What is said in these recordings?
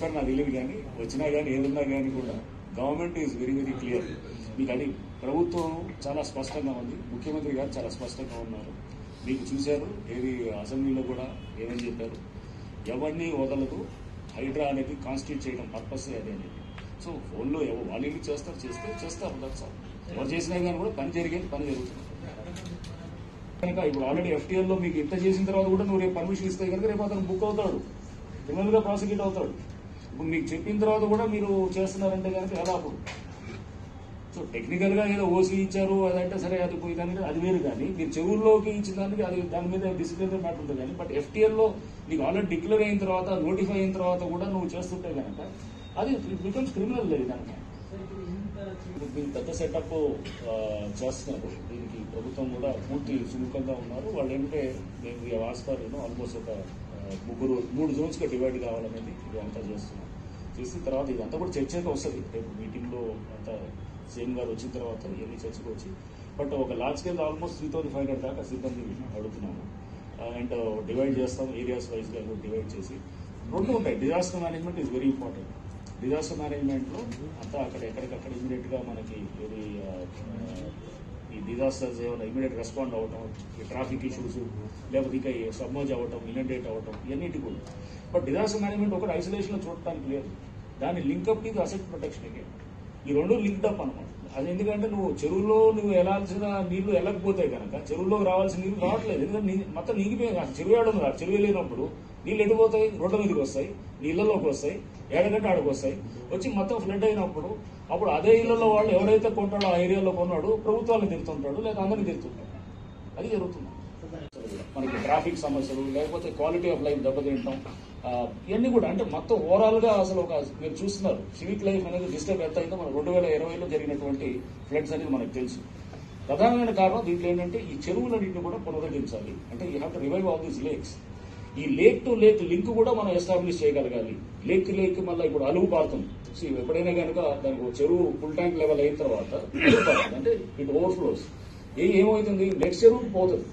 చెప్పారు నాకు తెలియదు, కానీ వచ్చినా కానీ ఏదున్నా కానీ కూడా government is very very clear. మీకు అది ప్రభుత్వం చాలా స్పష్టంగా ఉంది, ముఖ్యమంత్రి గారు చాలా స్పష్టంగా ఉన్నారు. మీకు చూశారు ఏది అసెంబ్లీలో కూడా ఏమని చెప్పారు, ఎవరిని వదలదు, హైడ్రా అనేది కాన్స్టిట్యూట్ చేయడం పర్పస్ అదే అనేది. సో ఫోన్లో వాళ్ళు ఏమి చేస్తారు దట్స్ ఆల్. ఎవరు చేసినా కానీ కూడా పని జరిగేది పని జరుగుతుంది కనుక ఇప్పుడు ఆల్రెడీ FTL లో మీకు ఇంత చేసిన తర్వాత కూడా నువ్వు రేపు పర్మిషన్ ఇస్తే కనుక రేపు అతను బుక్ అవుతాడు, క్రిమినల్ గా ప్రాసిక్యూట్ అవుతాడు. ఇప్పుడు మీకు చెప్పిన తర్వాత కూడా మీరు చేస్తున్నారంటే కనుక ఎలా అప్పుడు? సో టెక్నికల్ గా ఏదో ఓసీ ఇచ్చారు అదంటే సరే అది పోయిందంటే అది వేరు, కానీ మీరు చెవుల్లోకి ఇచ్చిన దానికి అది దాని మీద డిసిప్లినరీ మ్యాటర్ ఉంటుంది. కానీ బట్ FTL లో నీకు ఆల్రెడీ డిక్లేర్ అయిన తర్వాత నోటిఫై అయిన తర్వాత కూడా నువ్వు చేస్తుంటే కనుక అది బికమ్స్ క్రిమినల్ లేదు కనుక. దీనికి పెద్ద సెటప్ చేస్తున్నారు, దీనికి ప్రభుత్వం కూడా పూర్తి సుముఖంగా ఉన్నారు. వాళ్ళు ఏంటంటే మేము ఆస్కారు ఆల్మోస్ట్ ఒక 3 zones గా డివైడ్ కావాలనేది ఇది అంతా చేస్తున్నాం. చేసిన తర్వాత ఇదంతా కూడా చర్చగా వస్తుంది రేపు మీటింగ్లో అంతా సీఎం గారు వచ్చిన తర్వాత ఇవన్నీ చర్చకు వచ్చి. బట్ ఒక లార్జ్ స్కేల్ ఆల్మోస్ట్ 3,500 దాకా సిబ్బంది అడుగుతున్నాము. అండ్ డివైడ్ చేస్తాం, ఏరియాస్ వైజ్గా డివైడ్ చేసి. 2 ఉంటాయి. Disaster management is very important. Disaster మేనేజ్మెంట్లో అంతా అక్కడ ఎక్కడికక్కడ ఇమీడియట్గా మనకి ఈ డిజాస్టర్స్ ఏమైనా ఇమీడియట్ రెస్పాండ్ అవ్వటం, ఈ ట్రాఫిక్ ఇష్యూస్ లేకపోతే ఇంకా సబ్మర్జ్ అవ్వటం, ఇనండేట్ అవ్వటం, ఇవన్నిటి కూడా. బట్ డిజాస్టర్ మేనేజ్మెంట్ ఒకటి ఐసోలేషన్లో చూడటానికి లేదు, దాన్ని లింకప్ ఇది అసెట్ ప్రొటెక్షన్ అగైన్. ఈ 2 లింక్డ్ అప్ అనమాట. అది ఎందుకంటే నువ్వు చెరువులో నువ్వు వెళ్లాల్సిన నీళ్లు వెళ్ళకపోతే కనుక చెరువులోకి రావాల్సిన నీళ్లు రావట్లేదు. ఎందుకంటే మొత్తం నీగిపోయింది. చెరువు ఏడదు కాదు, చెరువు వెళ్ళినప్పుడు నీళ్ళు ఎడిపోతాయి, రోడ్ల మీదకి వస్తాయి, నీళ్లలోకి వస్తాయి, ఏడగంట ఆడకు వస్తాయి, వచ్చి మొత్తం ఫ్లడ్ అయినప్పుడు అప్పుడు అదే ఇళ్లలో వాళ్ళు ఎవరైతే కొంటాడో ఆ ఏరియాలో కొన్నాడు ప్రభుత్వాలను తిరుగుతుంటాడు, లేదా అందరినీ తిరుగుతుంటాడు. అది జరుగుతుంది. మనకి ట్రాఫిక్ సమస్యలు లేకపోతే క్వాలిటీ ఆఫ్ లైఫ్ దెబ్బతింటాం, ఇవన్నీ కూడా అంటే మొత్తం ఓవరాల్ గా అసలు ఒక మీరు చూస్తున్నారు సివిక్ లైఫ్ అనేది డిస్టర్బ్ ఎంత అయిందో మన 2020లో జరిగినటువంటి ఫ్లడ్స్ అనేది మనకు తెలుసు. ప్రధానమైన కారణం దీంట్లో ఏంటంటే ఈ చెరువులన్నింటినీ కూడా పునరుద్ధరించాలి. అంటే you have to revive all these lakes. ఈ లేక్ టు లేక్ లింక్ కూడా మనం ఎస్టాబ్లిష్ చేయగలగాలి. లేక్ మళ్ళీ ఇప్పుడు అలుగు పారుతుంది. ఎప్పుడైనా కనుక దానికి చెరువు ఫుల్ ట్యాంక్ లెవెల్ అయిన తర్వాత అంటే ఇట్ ఓవర్ఫ్లోస్ ఏమవుతుంది, నెక్స్ట్ చెరువుకి పోతుంది.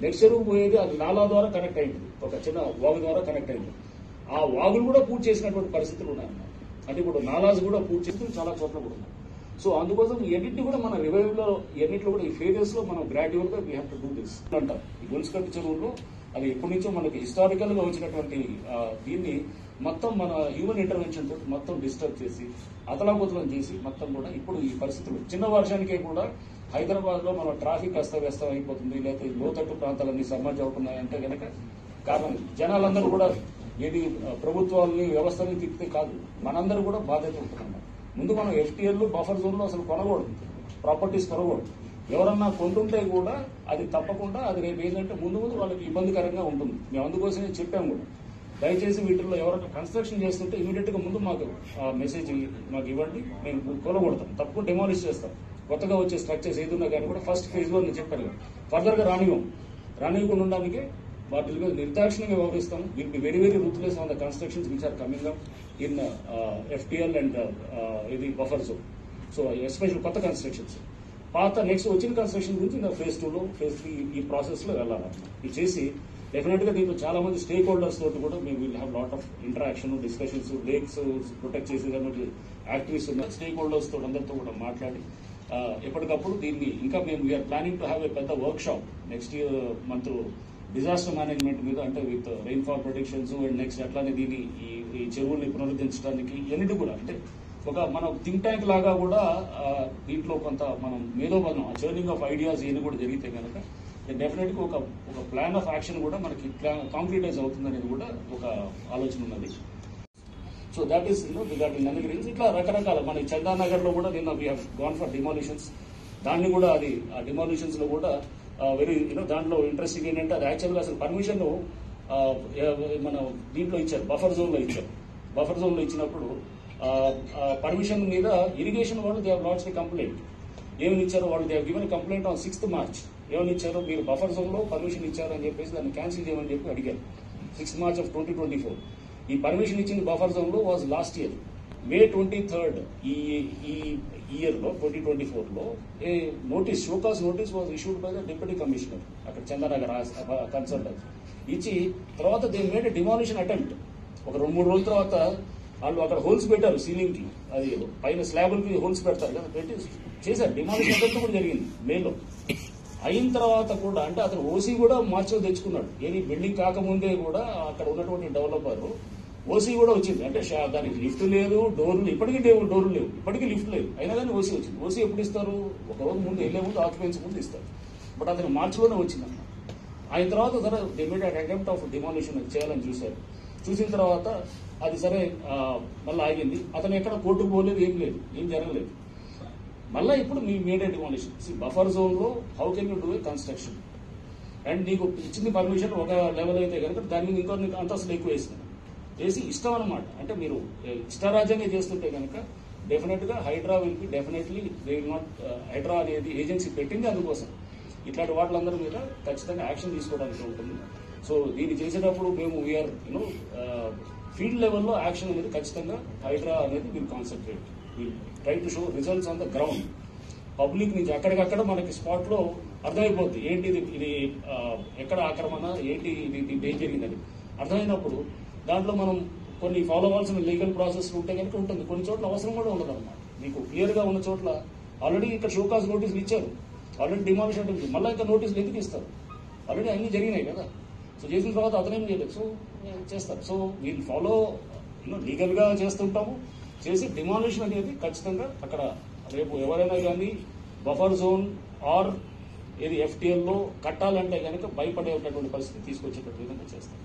నెక్స్ట్ చెరువుకు పోయేది అది నాలా ద్వారా కనెక్ట్ అయింది, ఒక చిన్న వాగు ద్వారా కనెక్ట్ అయింది. ఆ వాగులు కూడా పూర్తి చేసినటువంటి పరిస్థితులు ఉన్నాయన్నమాట. అంటే ఇప్పుడు నాలాస్ కూడా పూర్తి చేస్తూ చాలా చోట్ల కూడా ఉన్నాయి. సో అందుకోసం ఎన్నింటినీ కూడా మన రివైవ్ లో ఎన్నింటిలో కూడా ఈ ఫేజెస్ లో మనం గ్రాడ్యువల్ గా we have to do this అంటాం. ఈ గొలుసుకట్టు చెరువుల్లో అది ఎప్పటి నుంచో మనకి హిస్టారికల్ గా వచ్చినటువంటి దీన్ని మొత్తం మన హ్యూమన్ ఇంటర్వెన్షన్ తోటి మొత్తం డిస్టర్బ్ చేసి అతలాకుతలం చేసి మొత్తం కూడా ఇప్పుడు ఈ పరిస్థితులు చిన్న వర్షానికే కూడా హైదరాబాద్ లో మన ట్రాఫిక్ అస్తవ్యస్తం అయిపోతుంది, లేకపోతే లోతట్టు ప్రాంతాలన్నీ సమ్మర్జ్ అవుతున్నాయంటే కనుక కారణం జనాలందరూ కూడా ఏది ప్రభుత్వాలని వ్యవస్థని తిప్పితే కాదు, మనందరూ కూడా బాధ్యత ఉంటున్నాం. ముందు మనం FTL బఫర్ జోన్ లో అసలు కొనకూడదు, ప్రాపర్టీస్ కొనకూడదు. ఎవరన్నా కొంటుంటే కూడా అది తప్పకుండా అది రేపు ఏంటంటే ముందు వాళ్ళకి ఇబ్బందికరంగా ఉంటుంది. మేము అందుకోసమే చెప్పాము కూడా, దయచేసి వీటిల్లో ఎవరైనా కన్స్ట్రక్షన్ చేస్తుంటే ఇమీడియట్ గా ముందు మాకు మెసేజ్ మాకు ఇవ్వండి, మేము కొనకూడతాం, తప్పకుండా డెమాలిష్ చేస్తాం. కొత్తగా వచ్చే స్ట్రక్చర్స్ ఏదున్నా కానీ కూడా ఫస్ట్ ఫేజ్ లో నేను చెప్పాను ఫర్దర్ గా రానివ్వకుండా ఉండడానికి వాటి మీద నిర్దాక్షిణ్యంగా వ్యవహరిస్తాం. Will be very very ruthless on the constructions which are coming up in FTL and ఇది బఫర్ జోన్. సో ఎస్పెషల్ కొత్త కన్స్ట్రక్షన్స్, పాత నెక్స్ట్ వచ్చిన కన్స్ట్రక్షన్ గురించి ఫేజ్ 2లో ఫేజ్ 3 ఈ ప్రాసెస్ లో వెళ్ళాలన్నమాట. ఇది చేసి డెఫినెట్ గా దీంట్లో చాలా మంది స్టేక్ హోల్డర్స్ తోటి కూడా మేము will have lot of interaction, discussions, lakes protect చేసేదాన్ని యాక్టివిస్ట్ ఉన్న స్టేక్ హోల్డర్స్ తోటి అందరితో కూడా మాట్లాడి ఎప్పటికప్పుడు దీన్ని ఇంకా మేము we are planning to have a పెద్ద workshop next month disaster management మీద, అంటే with rainfall protections and next అట్లానే దీన్ని ఈ చెరువుల్ని పునరుద్ధరించడానికి ఎన్నిటి కూడా అంటే ఒక మన థింక్ ట్యాంక్ లాగా కూడా దీంట్లో కొంత మనం మేధోబలం చర్నింగ్ ఆఫ్ ఐడియాస్ ఇవన్నీ కూడా జరిగితే కనుక డెఫినెట్ గా ఒక ప్లాన్ ఆఫ్ యాక్షన్ కూడా మనకి కాంక్రీటైజ్ అవుతుందనేది కూడా ఒక ఆలోచన ఉన్నది. సో దాట్ ఈస్ రిగార్డింగ్ నన్నగిరి. ఇట్లా రకరకాల మన చందానగర్ లో కూడా నిన్న we have gone for demolitions. దాన్ని కూడా అది ఆ డిమాలిషన్స్ లో కూడా వెరీ దాంట్లో ఇంట్రెస్టింగ్ ఏంటంటే అది యాక్చువల్గా అసలు పర్మిషన్ మన దీంట్లో ఇచ్చారు, బఫర్ జోన్ లో ఇచ్చారు. బఫర్ జోన్ లో ఇచ్చినప్పుడు పర్మిషన్ మీద ఇరిగేషన్ వాళ్ళు దే హావ్ లాడ్జ్డ్ కంప్లైంట్. ఏమని ఇచ్చారో వాళ్ళు they have given complaint on 6th March. ఏమని ఇచ్చారో మీరు బఫర్ జోన్ లో పర్మిషన్ ఇచ్చారు అని చెప్పేసి దాన్ని క్యాన్సిల్ చేయమని చెప్పి అడిగారు 6th March of 2024. ఈ పర్మిషన్ ఇచ్చింది బఫర్ జోన్ లో was last year May 23rd ఈ ఇయర్ లో 2024లో a notice show cause notice was issued by the deputy commissioner అక్కడ చందానగర్ కన్సల్టెంట్ ఇచ్చి తర్వాత దే మేడ్ డిమాలిషన్ అటెంప్ట్. ఒక 2-3 రోజుల తర్వాత వాళ్ళు అక్కడ హోల్స్ పెట్టారు సీలింగ్ కి, అది పైన స్లాబుల్ కి హోల్స్ పెడతారు కదా, పెట్టి చేశారు. డిమాలిషన్ అంతా కూడా జరిగింది మేలో. అయిన తర్వాత కూడా అంటే అతను ఓసీ కూడా మార్చి తెచ్చుకున్నాడు. ఏది బిల్డింగ్ కాకముందే కూడా అక్కడ ఉన్నటువంటి డెవలపర్ ఓసీ కూడా వచ్చింది. అంటే దానికి లిఫ్ట్ లేదు, డోర్లు ఇప్పటికీ డోర్లు లేవు, ఇప్పటికీ లిఫ్ట్ లేదు, అయినా కానీ ఓసీ వచ్చింది. ఓసీ ఎప్పుడు ఇస్తారు? ఒక రోజు ముందు వెళ్లే ముందు, ఆక్యుపెన్సీ ముందు ఇస్తారు. బట్ అతను మార్చిలోనే వచ్చిందన్న. ఆయన తర్వాత సరే ఇమీడియట్ అటెంప్ట్ ఆఫ్ డిమాలిషన్ చేయాలని చూశారు. చూసిన తర్వాత అది సరే మళ్ళీ ఆగింది. అతను ఎక్కడ కోర్టుకు పోలేదు, ఏం లేదు, ఏం జరగలేదు. మళ్ళీ ఇప్పుడు మీ ఇమీడియట్ డిమాలిషన్. బఫర్ జోన్ లో how can you do a construction? And నీకు ఇచ్చింది పర్మిషన్ ఒక లెవెల్ అయితే కనుక దాని మీద ఇంకో అంతస్తులు ఎక్కువ వేసి ఇష్టం అనమాట. అంటే మీరు ఇష్టారాజ్యంగా చేస్తుంటే కనుక డెఫినెట్ గా Hydraa will be definitely they will not. Hydraa అనేది ఏజెన్సీ పెట్టింది అందుకోసం. ఇట్లాంటి వాటిలందరి మీద ఖచ్చితంగా యాక్షన్ తీసుకోవడానికి ఉంటుంది. సో దీన్ని చేసేటప్పుడు మేము వీఆర్ ఫీల్డ్ లెవెల్లో యాక్షన్ అనేది ఖచ్చితంగా హైడ్రా అనేది మీరు concentrate, try to show results on the ground. Public నుంచి అక్కడికక్కడ మనకి స్పాట్ లో అర్థమైపోద్ది ఏంటి ఇది ఎక్కడ ఆక్రమణ, ఏంటి ఇది ఏం జరిగిందని అర్థమైనప్పుడు దాంట్లో మనం కొన్ని ఫాలో అవ్వాల్సిన లీగల్ ప్రాసెస్ ఉంటే కనుక ఉంటుంది. కొన్ని చోట్ల అవసరం కూడా ఉండదు అనమాట. మీకు క్లియర్ గా ఉన్న చోట్ల ఆల్రెడీ ఇక్కడ షోకాస్ నోటీసులు ఇచ్చారు, ఆల్రెడీ డిమాలిషన్ అంటే మళ్ళీ ఇంకా నోటీసులు ఎందుకు ఇస్తారు? ఆల్రెడీ అన్ని జరిగినాయి కదా. సో చేసిన తర్వాత అతనేం చేయలేదు, సో చేస్తారు. సో వీళ్ళు ఫాలో లీగల్ గా చేస్తుంటాము. చేసి డిమాలిషన్ అనేది ఖచ్చితంగా అక్కడ రేపు ఎవరైనా కానీ బఫర్ జోన్ ఆర్ ఏది FTL లో కట్టాలంటే కనుక భయపడేటటువంటి పరిస్థితి తీసుకొచ్చేటట్టు విధంగా చేస్తారు.